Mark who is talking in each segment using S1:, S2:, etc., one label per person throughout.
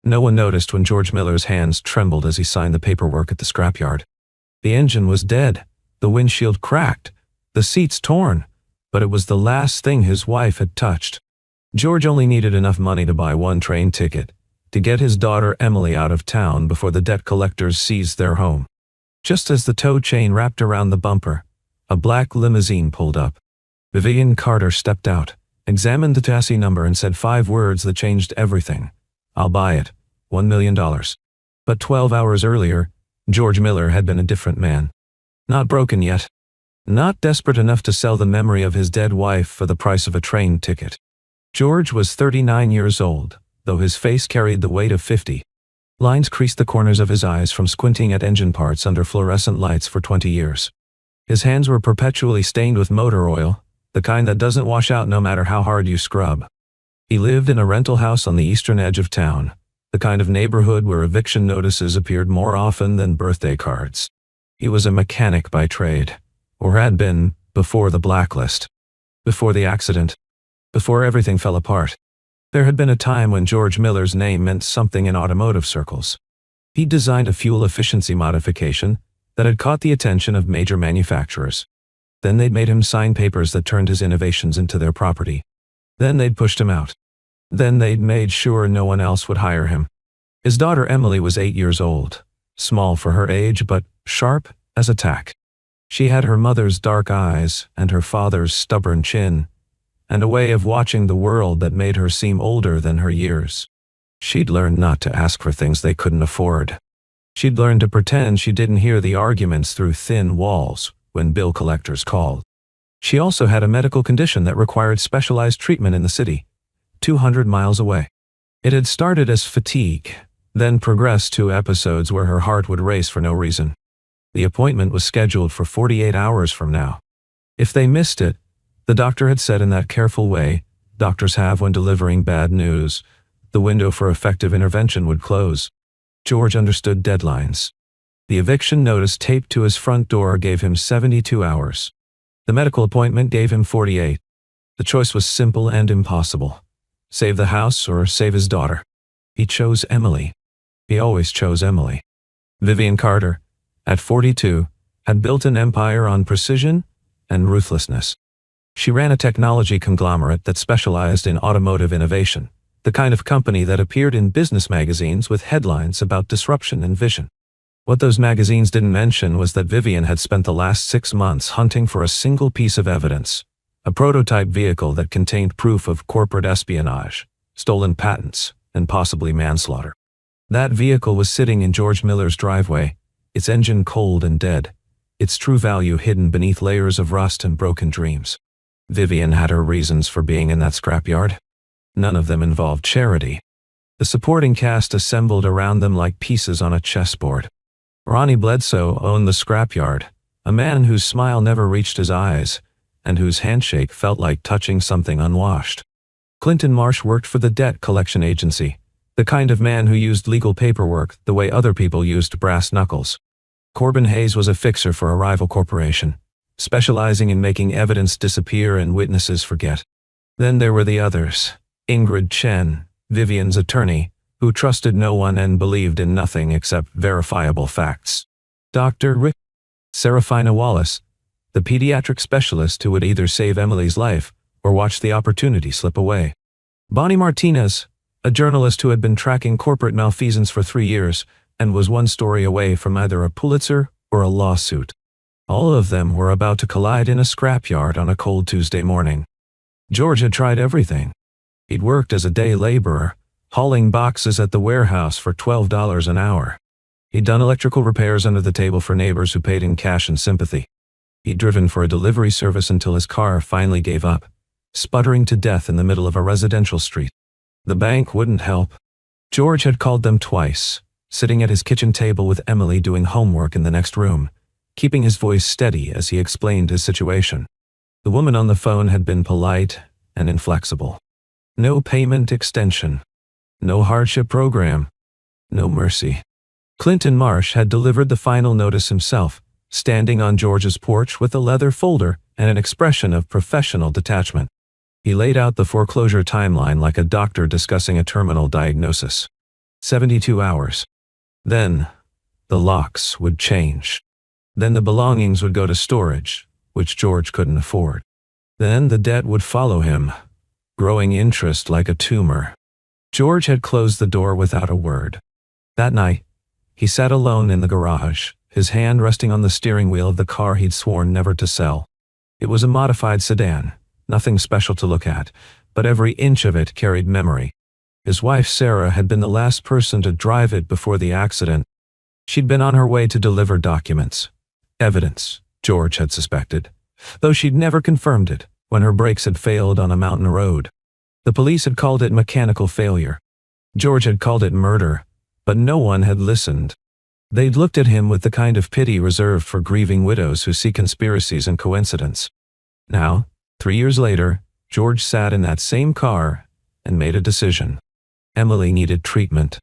S1: No one noticed when George Miller's hands trembled as he signed the paperwork at the scrapyard. The engine was dead, the windshield cracked, the seats torn, but it was the last thing his wife had touched. George only needed enough money to buy one train ticket, to get his daughter Emily out of town before the debt collectors seized their home. Just as the tow chain wrapped around the bumper, a black limousine pulled up. Vivian Carter stepped out, examined the chassis number and said 5 words that changed everything. "I'll buy it. $1 million. But 12 hours earlier, George Miller had been a different man. Not broken yet. Not desperate enough to sell the memory of his dead wife for the price of a train ticket. George was 39 years old, though his face carried the weight of 50. Lines creased the corners of his eyes from squinting at engine parts under fluorescent lights for 20 years. His hands were perpetually stained with motor oil, the kind that doesn't wash out no matter how hard you scrub. He lived in a rental house on the eastern edge of town, the kind of neighborhood where eviction notices appeared more often than birthday cards. He was a mechanic by trade, or had been before the blacklist, before the accident, before everything fell apart. There had been a time when George Miller's name meant something in automotive circles. He designed a fuel efficiency modification that had caught the attention of major manufacturers. Then they'd made him sign papers that turned his innovations into their property. Then they'd pushed him out. Then they'd made sure no one else would hire him. His daughter Emily was 8 years old, small for her age but sharp as a tack. She had her mother's dark eyes and her father's stubborn chin, and a way of watching the world that made her seem older than her years. She'd learned not to ask for things they couldn't afford. She'd learned to pretend she didn't hear the arguments through thin walls when bill collectors called. She also had a medical condition that required specialized treatment in the city, 200 miles away. It had started as fatigue, then progressed to episodes where her heart would race for no reason. The appointment was scheduled for 48 hours from now. If they missed it, the doctor had said in that careful way doctors have when delivering bad news, the window for effective intervention would close. George understood deadlines. The eviction notice taped to his front door gave him 72 hours. The medical appointment gave him 48. The choice was simple and impossible. Save the house or save his daughter. He chose Emily. He always chose Emily. Vivian Carter, at 42, had built an empire on precision and ruthlessness. She ran a technology conglomerate that specialized in automotive innovation, the kind of company that appeared in business magazines with headlines about disruption and vision. What those magazines didn't mention was that Vivian had spent the last 6 months hunting for a single piece of evidence, a prototype vehicle that contained proof of corporate espionage, stolen patents, and possibly manslaughter. That vehicle was sitting in George Miller's driveway, its engine cold and dead, its true value hidden beneath layers of rust and broken dreams. Vivian had her reasons for being in that scrapyard. None of them involved charity. The supporting cast assembled around them like pieces on a chessboard. Ronnie Bledsoe owned the scrapyard, a man whose smile never reached his eyes, and whose handshake felt like touching something unwashed. Clinton Marsh worked for the debt collection agency, the kind of man who used legal paperwork the way other people used brass knuckles. Corbin Hayes was a fixer for a rival corporation, specializing in making evidence disappear and witnesses forget. Then there were the others, Ingrid Chen, Vivian's attorney, who trusted no one and believed in nothing except verifiable facts. Dr. Rick, Serafina Wallace, the pediatric specialist who would either save Emily's life or watch the opportunity slip away. Bonnie Martinez, a journalist who had been tracking corporate malfeasance for 3 years and was one story away from either a Pulitzer or a lawsuit. All of them were about to collide in a scrapyard on a cold Tuesday morning. George had tried everything. He'd worked as a day laborer, hauling boxes at the warehouse for $12 an hour. He'd done electrical repairs under the table for neighbors who paid in cash and sympathy. He'd driven for a delivery service until his car finally gave up, sputtering to death in the middle of a residential street. The bank wouldn't help. George had called them twice, sitting at his kitchen table with Emily doing homework in the next room, keeping his voice steady as he explained his situation. The woman on the phone had been polite and inflexible. No payment extension. No hardship program. No mercy. Clinton Marsh had delivered the final notice himself, standing on George's porch with a leather folder and an expression of professional detachment. He laid out the foreclosure timeline like a doctor discussing a terminal diagnosis. 72 hours. Then, the locks would change. Then the belongings would go to storage, which George couldn't afford. Then the debt would follow him, growing interest like a tumor. George had closed the door without a word. That night, he sat alone in the garage, his hand resting on the steering wheel of the car he'd sworn never to sell. It was a modified sedan, nothing special to look at, but every inch of it carried memory. His wife Sarah had been the last person to drive it before the accident. She'd been on her way to deliver documents. Evidence, George had suspected, though she'd never confirmed it, when her brakes had failed on a mountain road. The police had called it mechanical failure. George had called it murder, but no one had listened. They'd looked at him with the kind of pity reserved for grieving widows who see conspiracies and coincidence. Now, 3 years later, George sat in that same car and made a decision. Emily needed treatment.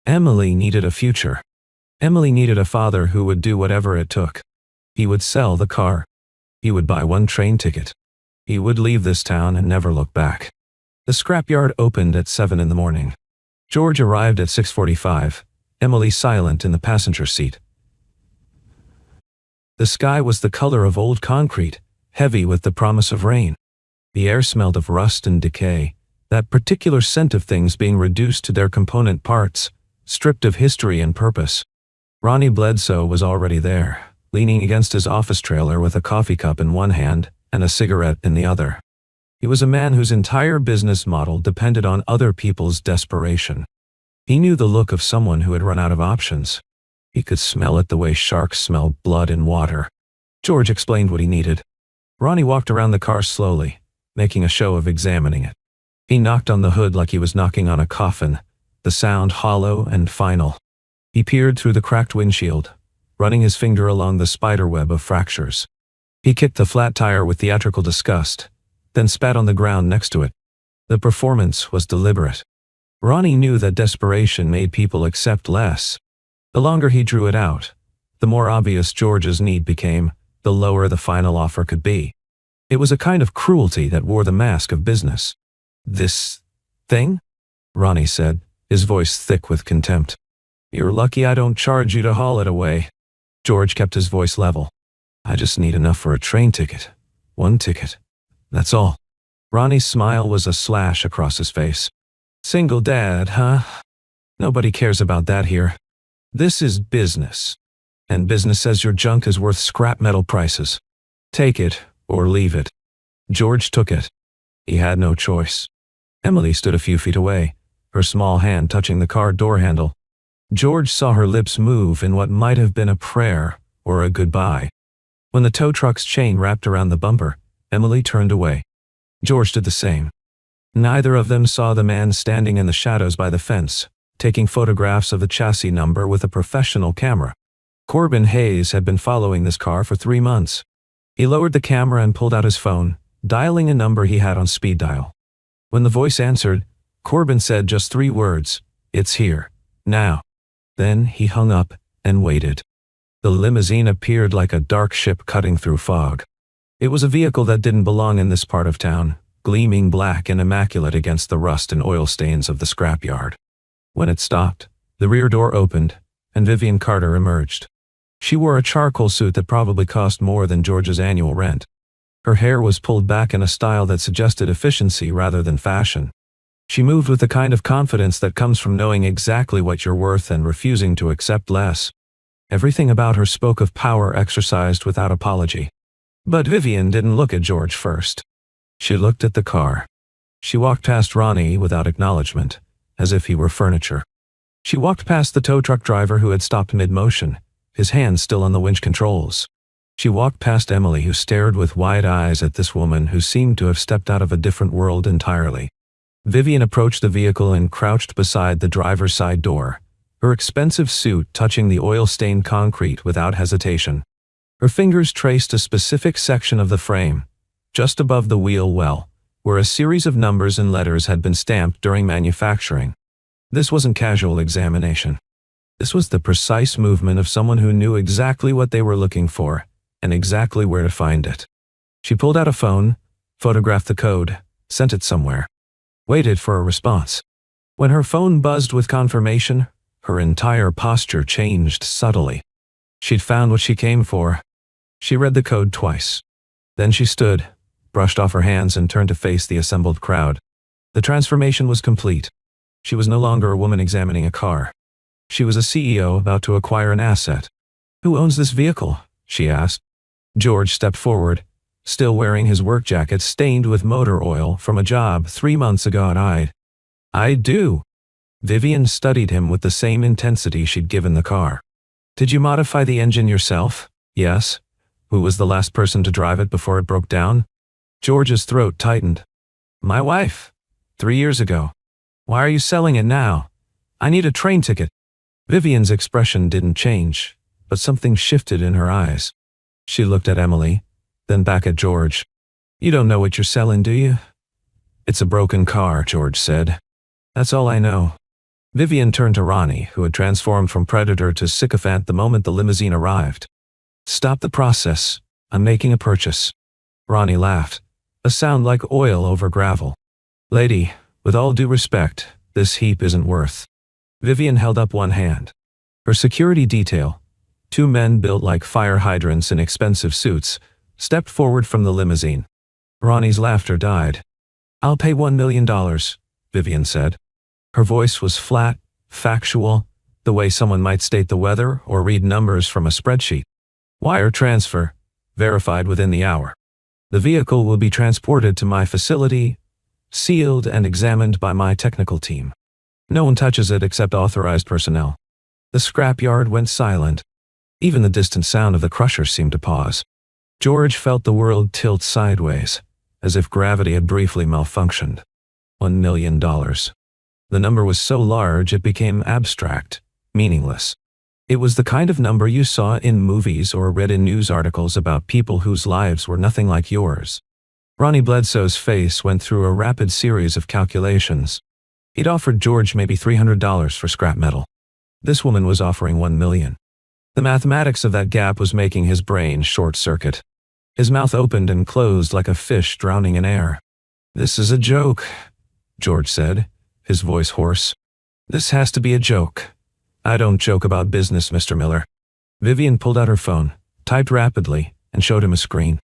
S1: Emily needed a future. Emily needed a father who would do whatever it took. He would sell the car. He would buy one train ticket. He would leave this town and never look back. The scrapyard opened at 7 in the morning. George arrived at 6:45, Emily silent in the passenger seat. The sky was the color of old concrete, heavy with the promise of rain. The air smelled of rust and decay, that particular scent of things being reduced to their component parts, stripped of history and purpose. Ronnie Bledsoe was already there, leaning against his office trailer with a coffee cup in one hand and a cigarette in the other. He was a man whose entire business model depended on other people's desperation. He knew the look of someone who had run out of options. He could smell it the way sharks smell blood in water. George explained what he needed. Ronnie walked around the car slowly, making a show of examining it. He knocked on the hood like he was knocking on a coffin, the sound hollow and final. He peered through the cracked windshield, running his finger along the spiderweb of fractures. He kicked the flat tire with theatrical disgust, then spat on the ground next to it. The performance was deliberate. Ronnie knew that desperation made people accept less. The longer he drew it out, the more obvious George's need became, the lower the final offer could be. It was a kind of cruelty that wore the mask of business. "This thing?" Ronnie said, his voice thick with contempt. "You're lucky I don't charge you to haul it away." George kept his voice level. "I just need enough for a train ticket. One ticket. That's all." Ronnie's smile was a slash across his face. "Single dad, huh? Nobody cares about that here. This is business. And business says your junk is worth scrap metal prices. Take it or leave it." George took it. He had no choice. Emily stood a few feet away, her small hand touching the car door handle. George saw her lips move in what might have been a prayer or a goodbye. When the tow truck's chain wrapped around the bumper, Emily turned away. George did the same. Neither of them saw the man standing in the shadows by the fence, taking photographs of the chassis number with a professional camera. Corbin Hayes had been following this car for 3 months. He lowered the camera and pulled out his phone, dialing a number he had on speed dial. When the voice answered, Corbin said just 3 words, "It's here, now." Then he hung up and waited. The limousine appeared like a dark ship cutting through fog. It was a vehicle that didn't belong in this part of town, gleaming black and immaculate against the rust and oil stains of the scrapyard. When it stopped, the rear door opened, and Vivian Carter emerged. She wore a charcoal suit that probably cost more than George's annual rent. Her hair was pulled back in a style that suggested efficiency rather than fashion. She moved with the kind of confidence that comes from knowing exactly what you're worth and refusing to accept less. Everything about her spoke of power exercised without apology. But Vivian didn't look at George first. She looked at the car. She walked past Ronnie without acknowledgement, as if he were furniture. She walked past the tow truck driver who had stopped mid-motion, his hands still on the winch controls. She walked past Emily, who stared with wide eyes at this woman who seemed to have stepped out of a different world entirely. Vivian approached the vehicle and crouched beside the driver's side door, her expensive suit touching the oil-stained concrete without hesitation. Her fingers traced a specific section of the frame, just above the wheel well, where a series of numbers and letters had been stamped during manufacturing. This wasn't casual examination. This was the precise movement of someone who knew exactly what they were looking for and exactly where to find it. She pulled out a phone, photographed the code, sent it somewhere. Waited for a response. When her phone buzzed with confirmation, her entire posture changed subtly. She'd found what she came for. She read the code twice. Then she stood, brushed off her hands and turned to face the assembled crowd. The transformation was complete. She was no longer a woman examining a car. She was a CEO about to acquire an asset. "Who owns this vehicle?" she asked. George stepped forward, still wearing his work jacket stained with motor oil from a job 3 months ago at "I do." Vivian studied him with the same intensity she'd given the car. "Did you modify the engine yourself?" "Yes." "Who was the last person to drive it before it broke down?" George's throat tightened. "My wife. 3 years ago." "Why are you selling it now?" "I need a train ticket." Vivian's expression didn't change, but something shifted in her eyes. She looked at Emily, then back at George. "You don't know what you're selling, do you?" "It's a broken car," George said. "That's all I know." Vivian turned to Ronnie, who had transformed from predator to sycophant the moment the limousine arrived. "Stop the process. I'm making a purchase." Ronnie laughed, a sound like oil over gravel. "Lady, with all due respect, this heap isn't worth." Vivian held up one hand. Her security detail, 2 men built like fire hydrants in expensive suits, stepped forward from the limousine. Ronnie's laughter died. "I'll pay $1 million, Vivian said. Her voice was flat, factual, the way someone might state the weather or read numbers from a spreadsheet. "Wire transfer, verified within the hour. The vehicle will be transported to my facility, sealed and examined by my technical team. No one touches it except authorized personnel." The scrapyard went silent. Even the distant sound of the crusher seemed to pause. George felt the world tilt sideways, as if gravity had briefly malfunctioned. $1 million. The number was so large it became abstract, meaningless. It was the kind of number you saw in movies or read in news articles about people whose lives were nothing like yours. Ronnie Bledsoe's face went through a rapid series of calculations. He'd offered George maybe $300 for scrap metal. This woman was offering $1 million. The mathematics of that gap was making his brain short-circuit. His mouth opened and closed like a fish drowning in air. "This is a joke," George said, his voice hoarse. "This has to be a joke. I don't joke about business, Mr. Miller." Vivian pulled out her phone, typed rapidly, and showed him a screen.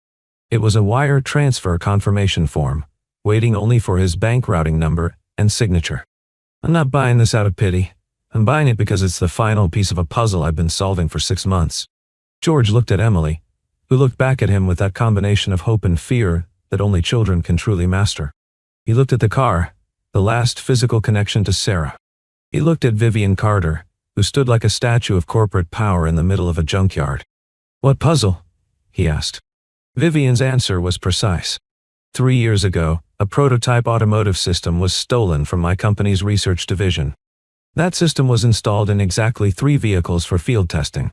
S1: It was a wire transfer confirmation form, waiting only for his bank routing number and signature. "I'm not buying this out of pity. I'm buying it because it's the final piece of a puzzle I've been solving for 6 months. George looked at Emily, who looked back at him with that combination of hope and fear that only children can truly master. He looked at the car, the last physical connection to Sarah. He looked at Vivian Carter, who stood like a statue of corporate power in the middle of a junkyard. "What puzzle?" he asked. Vivian's answer was precise. 3 years ago, a prototype automotive system was stolen from my company's research division. That system was installed in exactly 3 vehicles for field testing.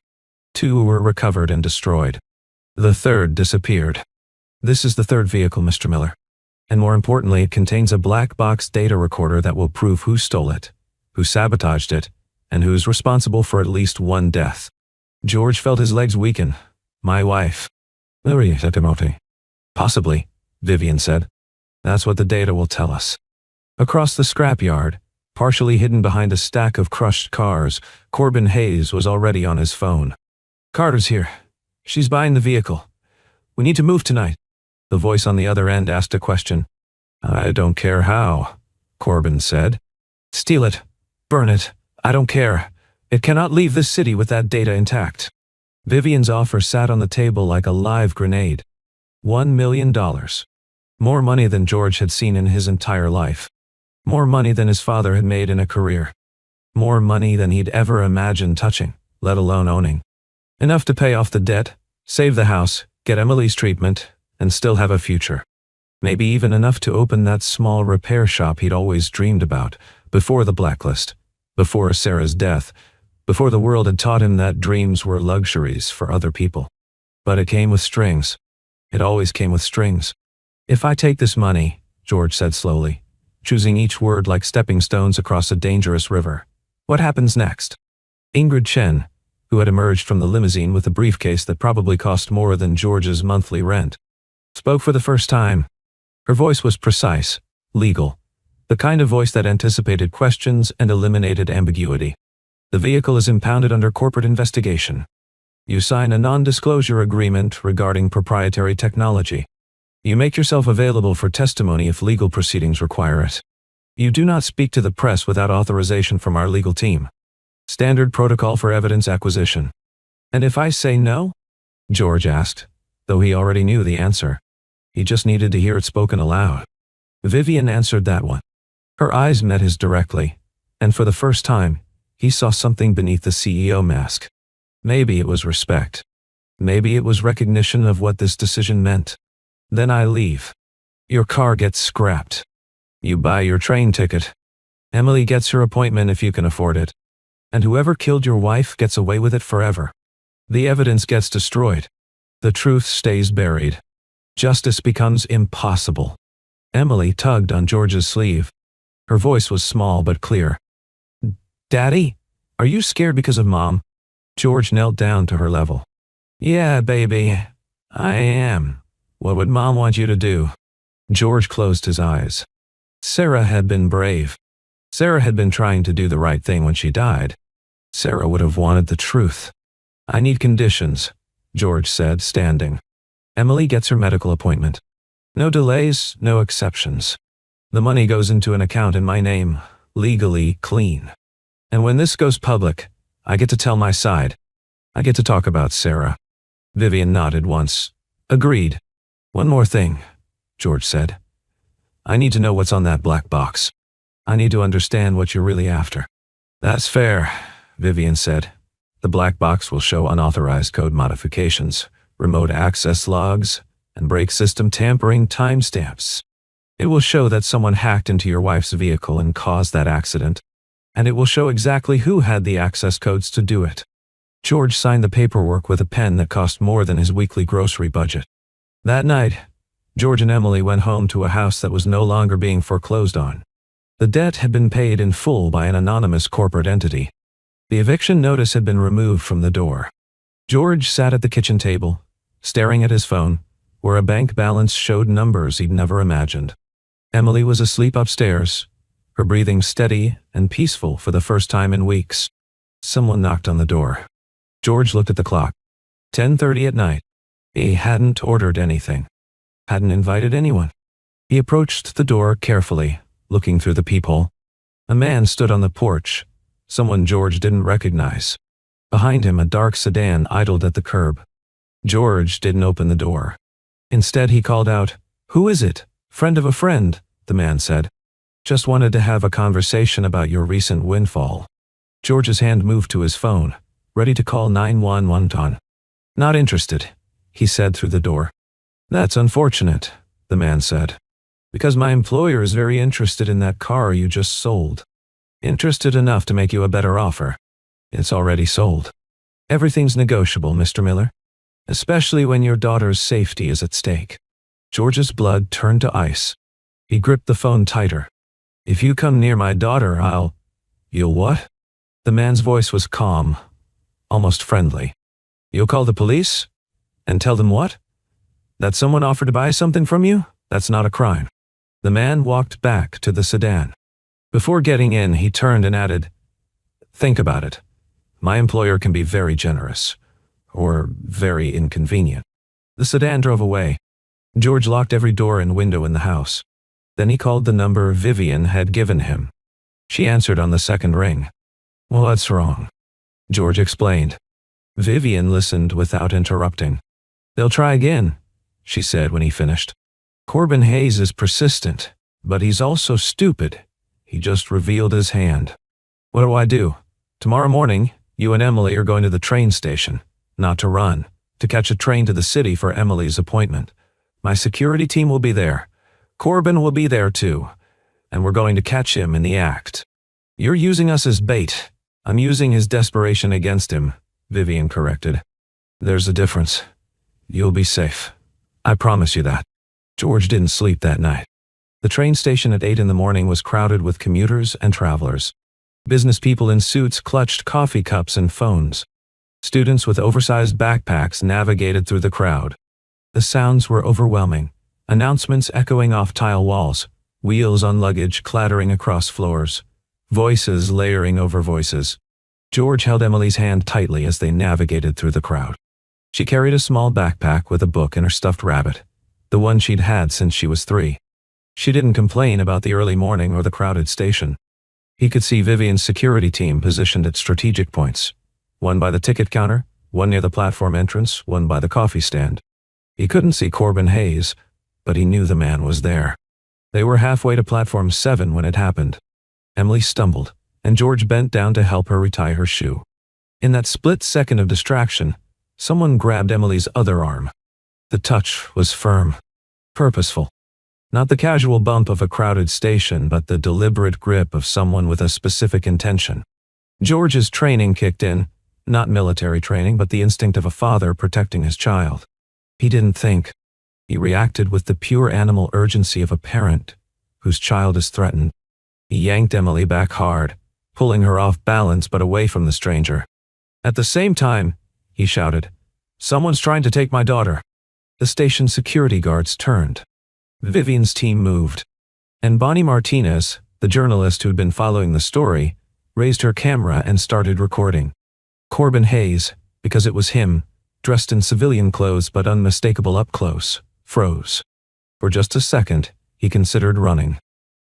S1: 2 were recovered and destroyed. The 3rd disappeared. This is the 3rd vehicle, Mr. Miller. And more importantly, it contains a black box data recorder that will prove who stole it, who sabotaged it, and who's responsible for at least 1 death. George felt his legs weaken. "My wife." "Possibly," Vivian said. "That's what the data will tell us." Across the scrapyard, partially hidden behind a stack of crushed cars, Corbin Hayes was already on his phone. "Carter's here. She's buying the vehicle. We need to move tonight." The voice on the other end asked a question. "I don't care how," Corbin said. "Steal it. Burn it. I don't care. It cannot leave this city with that data intact." Vivian's offer sat on the table like a live grenade. $1 million. More money than George had seen in his entire life. More money than his father had made in a career. More money than he'd ever imagined touching, let alone owning. Enough to pay off the debt, save the house, get Emily's treatment, and still have a future. Maybe even enough to open that small repair shop he'd always dreamed about, before the blacklist, before Sarah's death, before the world had taught him that dreams were luxuries for other people. But it came with strings. It always came with strings. "If I take this money," George said slowly, choosing each word like stepping stones across a dangerous river, "what happens next?" Ingrid Chen, who had emerged from the limousine with a briefcase that probably cost more than George's monthly rent, spoke for the first time. Her voice was precise, legal, The kind of voice that anticipated questions and eliminated ambiguity. The vehicle is impounded under corporate investigation. You sign a non-disclosure agreement regarding proprietary technology. You make yourself available for testimony if legal proceedings require it. You do not speak to the press without authorization from our legal team. Standard protocol for evidence acquisition. And if I say no? George asked, though he already knew the answer. He just needed to hear it spoken aloud. Vivian answered that one. Her eyes met his directly, and for the first time, he saw something beneath the CEO mask. Maybe it was respect. Maybe it was recognition of what this decision meant. Then I leave. Your car gets scrapped. You buy your train ticket. Emily gets her appointment if you can afford it. And whoever killed your wife gets away with it forever. The evidence gets destroyed. The truth stays buried. Justice becomes impossible. Emily tugged on George's sleeve. Her voice was small but clear. Daddy, are you scared because of Mom? George knelt down to her level. Yeah, baby, I am. What would Mom want you to do? George closed his eyes. Sarah had been brave. Sarah had been trying to do the right thing when she died. Sarah would have wanted the truth. I need conditions, George said, standing. Emily gets her medical appointment. No delays, no exceptions. The money goes into an account in my name, legally clean. And when this goes public, I get to tell my side. I get to talk about Sarah. Vivian nodded once. Agreed. One more thing, George said. I need to know what's on that black box. I need to understand what you're really after. That's fair, Vivian said. The black box will show unauthorized code modifications, remote access logs, and brake system tampering timestamps. It will show that someone hacked into your wife's vehicle and caused that accident, and it will show exactly who had the access codes to do it. George signed the paperwork with a pen that cost more than his weekly grocery budget. That night, George and Emily went home to a house that was no longer being foreclosed on. The debt had been paid in full by an anonymous corporate entity. The eviction notice had been removed from the door. George sat at the kitchen table, staring at his phone, where a bank balance showed numbers he'd never imagined. Emily was asleep upstairs, her breathing steady and peaceful for the first time in weeks. Someone knocked on the door. George looked at the clock. 10:30 at night. He hadn't ordered anything. Hadn't invited anyone. He approached the door carefully, looking through the peephole. A man stood on the porch, someone George didn't recognize. Behind him, a dark sedan idled at the curb. George didn't open the door. Instead, he called out, "Who is it? Friend of a friend," the man said. "Just wanted to have a conversation about your recent windfall." George's hand moved to his phone, ready to call 911. "Not interested," he said through the door. "That's unfortunate," the man said. "Because my employer is very interested in that car you just sold. Interested enough to make you a better offer. It's already sold. Everything's negotiable, Mr. Miller. Especially when your daughter's safety is at stake." George's blood turned to ice. He gripped the phone tighter. "If you come near my daughter, You'll what?" The man's voice was calm, almost friendly. "You'll call the police? And tell them what? That someone offered to buy something from you? That's not a crime." The man walked back to the sedan. Before getting in, he turned and added, "Think about it. My employer can be very generous. Or very inconvenient." The sedan drove away. George locked every door and window in the house. Then he called the number Vivian had given him. She answered on the second ring. "What's wrong?" George explained. Vivian listened without interrupting. "They'll try again," she said when he finished. "Corbin Hayes is persistent, but he's also stupid. He just revealed his hand. What do I do? Tomorrow morning, you and Emily are going to the train station. Not to run, to catch a train to the city for Emily's appointment. My security team will be there. Corbin will be there too, and we're going to catch him in the act. You're using us as bait. I'm using his desperation against him," Vivian corrected. "There's a difference. You'll be safe. I promise you that." George didn't sleep that night. The train station at 8 in the morning was crowded with commuters and travelers. Business people in suits clutched coffee cups and phones. Students with oversized backpacks navigated through the crowd. The sounds were overwhelming, announcements echoing off tile walls, wheels on luggage clattering across floors, voices layering over voices. George held Emily's hand tightly as they navigated through the crowd. She carried a small backpack with a book and her stuffed rabbit, the one she'd had since she was 3. She didn't complain about the early morning or the crowded station. He could see Vivian's security team positioned at strategic points, one by the ticket counter, one near the platform entrance, one by the coffee stand. He couldn't see Corbin Hayes, but he knew the man was there. They were halfway to platform 7 when it happened. Emily stumbled, and George bent down to help her retie her shoe. In that split second of distraction, someone grabbed Emily's other arm. The touch was firm, purposeful. Not the casual bump of a crowded station, but the deliberate grip of someone with a specific intention. George's training kicked in, not military training, but the instinct of a father protecting his child. He didn't think. He reacted with the pure animal urgency of a parent whose child is threatened. He yanked Emily back hard, pulling her off balance but away from the stranger. At the same time, he shouted, "Someone's trying to take my daughter." The station security guards turned. Vivian's team moved. And Bonnie Martinez, the journalist who'd been following the story, raised her camera and started recording. Corbin Hayes, because it was him, dressed in civilian clothes but unmistakable up close, froze. For just a second, he considered running.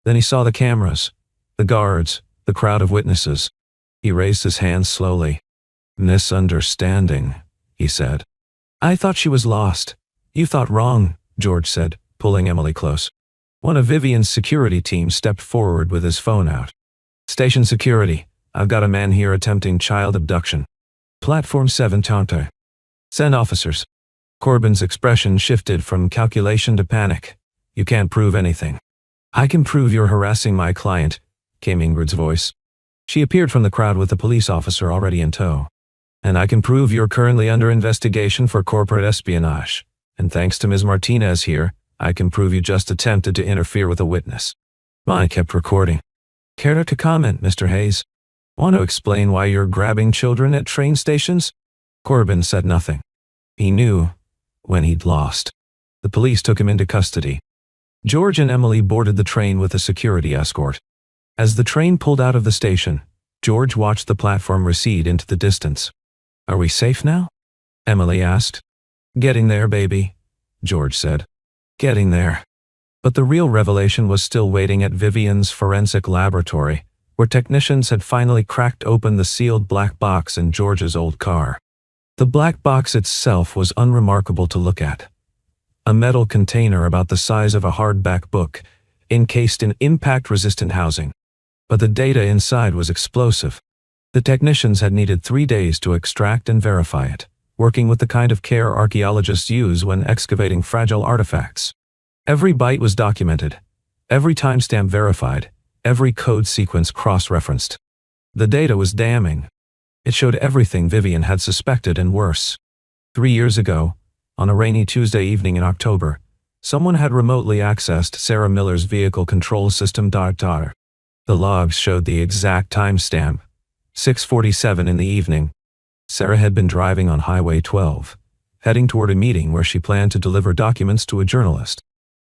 S1: Then he saw the cameras, the guards, the crowd of witnesses. He raised his hands slowly. "Misunderstanding," he said. "I thought she was lost." "You thought wrong," George said, pulling Emily close. One of Vivian's security team stepped forward with his phone out. "Station security, I've got a man here attempting child abduction. Platform 7 Tante. Send officers." Corbin's expression shifted from calculation to panic. "You can't prove anything." "I can prove you're harassing my client," came Ingrid's voice. She appeared from the crowd with the police officer already in tow. "And I can prove you're currently under investigation for corporate espionage. And thanks to Ms. Martinez here, I can prove you just attempted to interfere with a witness." Bonnie kept recording. "Care to comment, Mr. Hayes? Want to explain why you're grabbing children at train stations?" Corbin said nothing. He knew when he'd lost. The police took him into custody. George and Emily boarded the train with a security escort. As the train pulled out of the station, George watched the platform recede into the distance. "Are we safe now?" Emily asked. "Getting there, baby," George said. "Getting there." But the real revelation was still waiting at Vivian's forensic laboratory, where technicians had finally cracked open the sealed black box in George's old car. The black box itself was unremarkable to look at. A metal container about the size of a hardback book, encased in impact-resistant housing. But the data inside was explosive. The technicians had needed 3 days to extract and verify it, working with the kind of care archaeologists use when excavating fragile artifacts. Every byte was documented, every timestamp verified, every code sequence cross-referenced. The data was damning. It showed everything Vivian had suspected and worse. 3 years ago, on a rainy Tuesday evening in October, someone had remotely accessed Sarah Miller's vehicle control system. The logs showed the exact timestamp, 6:47 in the evening. Sarah had been driving on Highway 12, heading toward a meeting where she planned to deliver documents to a journalist.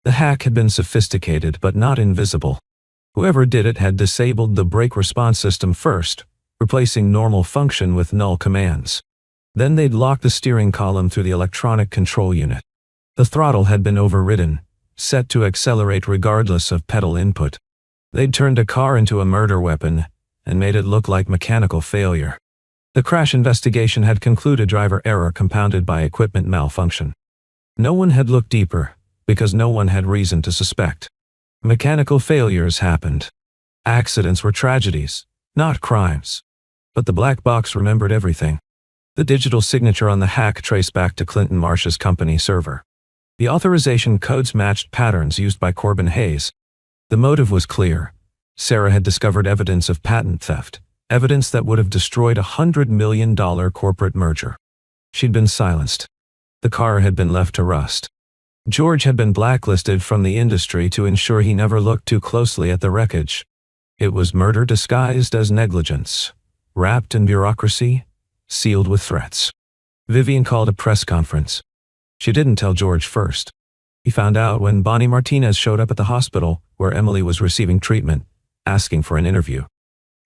S1: The hack had been sophisticated but not invisible. Whoever did it had disabled the brake response system first, replacing normal function with null commands. Then they'd locked the steering column through the electronic control unit. The throttle had been overridden, set to accelerate regardless of pedal input. They'd turned a car into a murder weapon and made it look like mechanical failure. The crash investigation had concluded driver error compounded by equipment malfunction. No one had looked deeper, because no one had reason to suspect. Mechanical failures happened. Accidents were tragedies, not crimes. But the black box remembered everything. The digital signature on the hack traced back to Clinton Marsh's company server. The authorization codes matched patterns used by Corbin Hayes. The motive was clear. Sarah had discovered evidence of patent theft, evidence that would have destroyed a $100 million corporate merger. She'd been silenced. The car had been left to rust. George had been blacklisted from the industry to ensure he never looked too closely at the wreckage. It was murder disguised as negligence, wrapped in bureaucracy, sealed with threats. Vivian called a press conference. She didn't tell George first. He found out when Bonnie Martinez showed up at the hospital where Emily was receiving treatment, asking for an interview.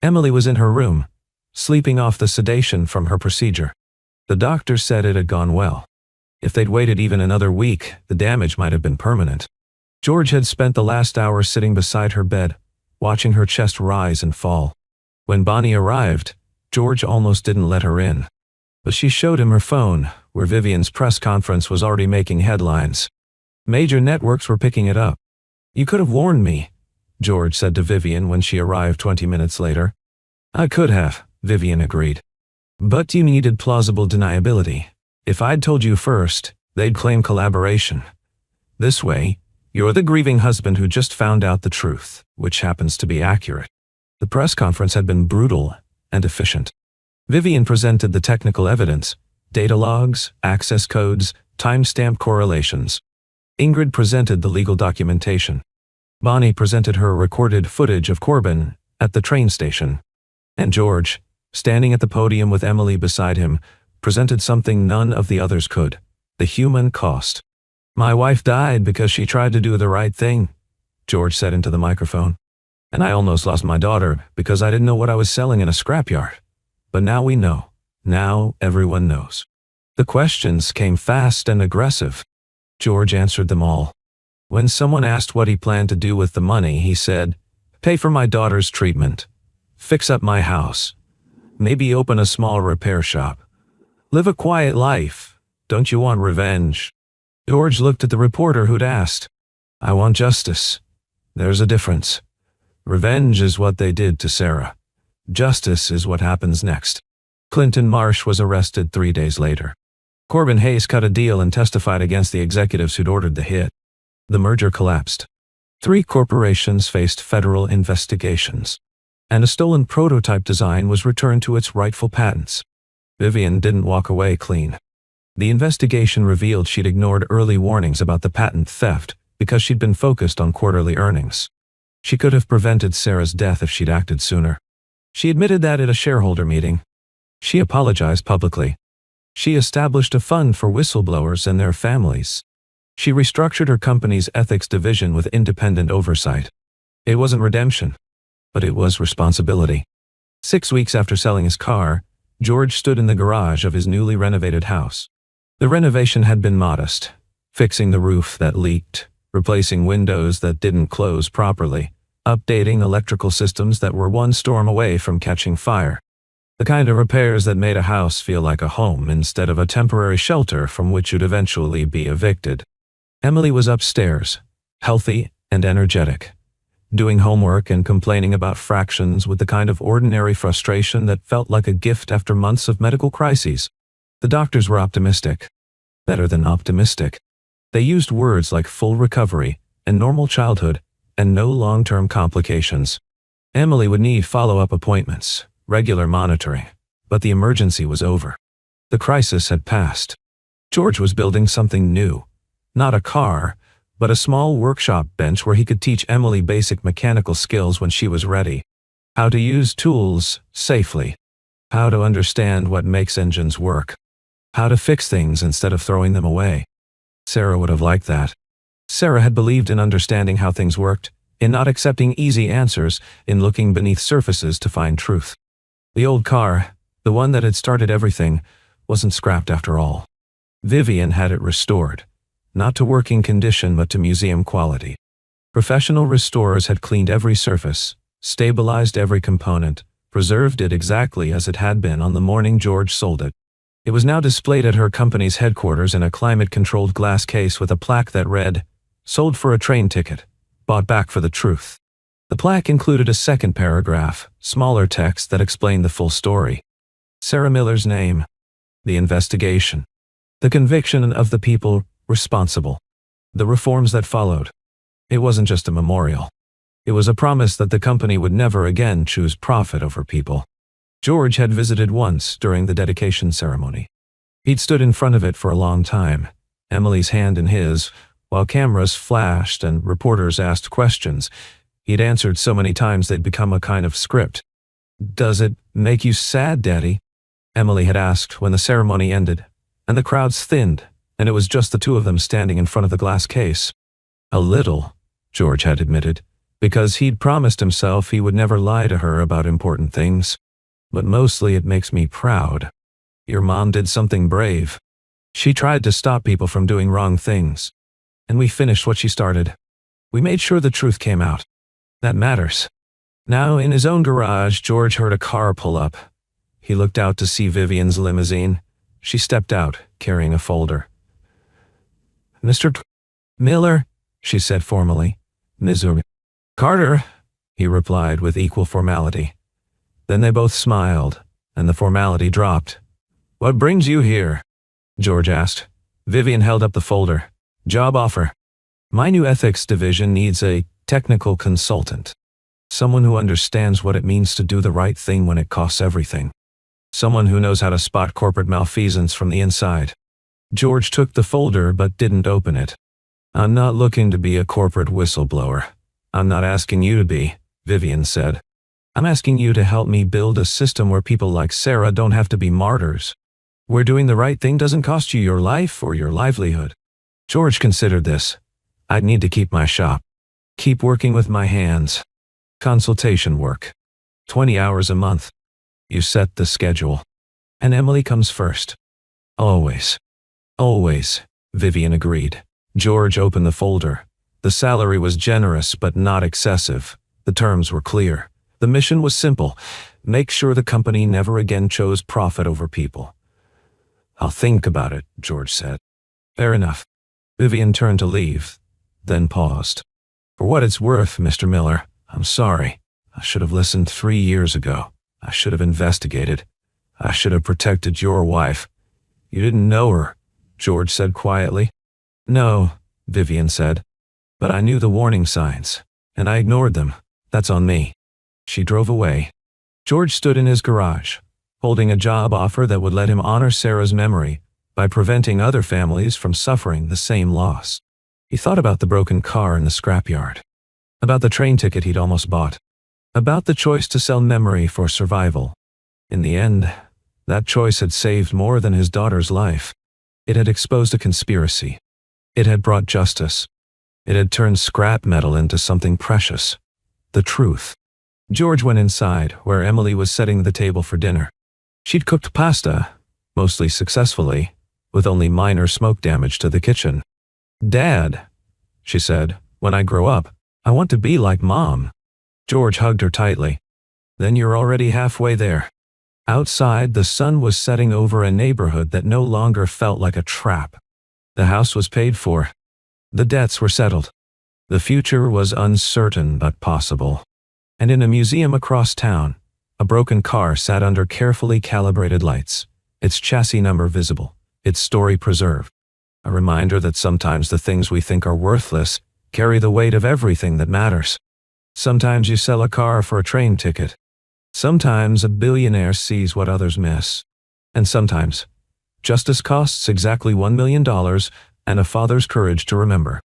S1: Emily was in her room, sleeping off the sedation from her procedure. The doctor said it had gone well. If they'd waited even another week, the damage might have been permanent. George had spent the last hour sitting beside her bed, watching her chest rise and fall. When Bonnie arrived, George almost didn't let her in. But she showed him her phone, where Vivian's press conference was already making headlines. Major networks were picking it up. "You could have warned me," George said to Vivian when she arrived 20 minutes later. "I could have," Vivian agreed. "But you needed plausible deniability. If I'd told you first, they'd claim collaboration. This way, you're the grieving husband who just found out the truth, which happens to be accurate." The press conference had been brutal and efficient. Vivian presented the technical evidence, data logs, access codes, timestamp correlations. Ingrid presented the legal documentation. Bonnie presented her recorded footage of Corbin at the train station. And George, standing at the podium with Emily beside him, presented something none of the others could: the human cost. "My wife died because she tried to do the right thing," George said into the microphone. "And I almost lost my daughter because I didn't know what I was selling in a scrapyard. But now we know. Now everyone knows." The questions came fast and aggressive. George answered them all. When someone asked what he planned to do with the money, he said, "Pay for my daughter's treatment. Fix up my house. Maybe open a small repair shop. Live a quiet life. Don't you want revenge?" George looked at the reporter who'd asked. "I want justice. There's a difference. Revenge is what they did to Sarah. Justice is what happens next." Clinton Marsh was arrested 3 days later. Corbin Hayes cut a deal and testified against the executives who'd ordered the hit. The merger collapsed. 3 corporations faced federal investigations. And a stolen prototype design was returned to its rightful patents. Vivian didn't walk away clean. The investigation revealed she'd ignored early warnings about the patent theft because she'd been focused on quarterly earnings. She could have prevented Sarah's death if she'd acted sooner. She admitted that at a shareholder meeting. She apologized publicly. She established a fund for whistleblowers and their families. She restructured her company's ethics division with independent oversight. It wasn't redemption, but it was responsibility. 6 weeks after selling his car, George stood in the garage of his newly renovated house. The renovation had been modest, fixing the roof that leaked, replacing windows that didn't close properly, updating electrical systems that were one storm away from catching fire. The kind of repairs that made a house feel like a home instead of a temporary shelter from which you'd eventually be evicted. Emily was upstairs, healthy and energetic, doing homework and complaining about fractions with the kind of ordinary frustration that felt like a gift after months of medical crises. The doctors were optimistic. Better than optimistic. They used words like full recovery and normal childhood and no long-term complications. Emily would need follow-up appointments, regular monitoring, but the emergency was over. The crisis had passed. George was building something new. Not a car, but a small workshop bench where he could teach Emily basic mechanical skills when she was ready. How to use tools safely. How to understand what makes engines work. How to fix things instead of throwing them away. Sarah would have liked that. Sarah had believed in understanding how things worked, in not accepting easy answers, in looking beneath surfaces to find truth. The old car, the one that had started everything, wasn't scrapped after all. Vivian had it restored. Not to working condition but to museum quality. Professional restorers had cleaned every surface, stabilized every component, preserved it exactly as it had been on the morning George sold it. It was now displayed at her company's headquarters in a climate-controlled glass case with a plaque that read, "Sold for a train ticket, bought back for the truth." The plaque included a second paragraph, smaller text that explained the full story. Sarah Miller's name, the investigation, the conviction of the people responsible, the reforms that followed. It wasn't just a memorial. It was a promise that the company would never again choose profit over people. George had visited once during the dedication ceremony. He'd stood in front of it for a long time, Emily's hand in his, while cameras flashed and reporters asked questions. He'd answered so many times they'd become a kind of script. "Does it make you sad, Daddy?" Emily had asked when the ceremony ended, and the crowds thinned and it was just the two of them standing in front of the glass case. A little, George had admitted, because he'd promised himself he would never lie to her about important things. But mostly it makes me proud. Your mom did something brave. She tried to stop people from doing wrong things. And we finished what she started. We made sure the truth came out. That matters. Now, in his own garage, George heard a car pull up. He looked out to see Vivian's limousine. She stepped out, carrying a folder. "Mr. Miller," she said formally. "Mr. Carter," he replied with equal formality. Then they both smiled, and the formality dropped. "What brings you here?" George asked. Vivian held up the folder. "Job offer. My new ethics division needs a technical consultant. Someone who understands what it means to do the right thing when it costs everything. Someone who knows how to spot corporate malfeasance from the inside." George took the folder but didn't open it. "I'm not looking to be a corporate whistleblower. I'm not asking you to be," Vivian said. "I'm asking you to help me build a system where people like Sarah don't have to be martyrs. Where doing the right thing doesn't cost you your life or your livelihood." George considered this. "I'd need to keep my shop. Keep working with my hands. Consultation work. 20 hours a month. You set the schedule. And Emily comes first. Always." "Always," Vivian agreed. George opened the folder. The salary was generous but not excessive. The terms were clear. The mission was simple. Make sure the company never again chose profit over people. "I'll think about it," George said. "Fair enough." Vivian turned to leave, then paused. "For what it's worth, Mr. Miller, I'm sorry. I should have listened 3 years ago. I should have investigated. I should have protected your wife." "You didn't know her," George said quietly. "No," Vivian said. "But I knew the warning signs, and I ignored them. That's on me." She drove away. George stood in his garage, holding a job offer that would let him honor Sarah's memory by preventing other families from suffering the same loss. He thought about the broken car in the scrapyard, about the train ticket he'd almost bought, about the choice to sell memory for survival. In the end, that choice had saved more than his daughter's life. It had exposed a conspiracy. It had brought justice. It had turned scrap metal into something precious. The truth. George went inside, where Emily was setting the table for dinner. She'd cooked pasta, mostly successfully, with only minor smoke damage to the kitchen. "Dad," she said, "when I grow up, I want to be like Mom." George hugged her tightly. "Then you're already halfway there." Outside, the sun was setting over a neighborhood that no longer felt like a trap. The house was paid for. The debts were settled. The future was uncertain but possible. And in a museum across town, a broken car sat under carefully calibrated lights, its chassis number visible, its story preserved. A reminder that sometimes the things we think are worthless carry the weight of everything that matters. Sometimes you sell a car for a train ticket. Sometimes a billionaire sees what others miss. And sometimes, justice costs exactly $1 million and a father's courage to remember.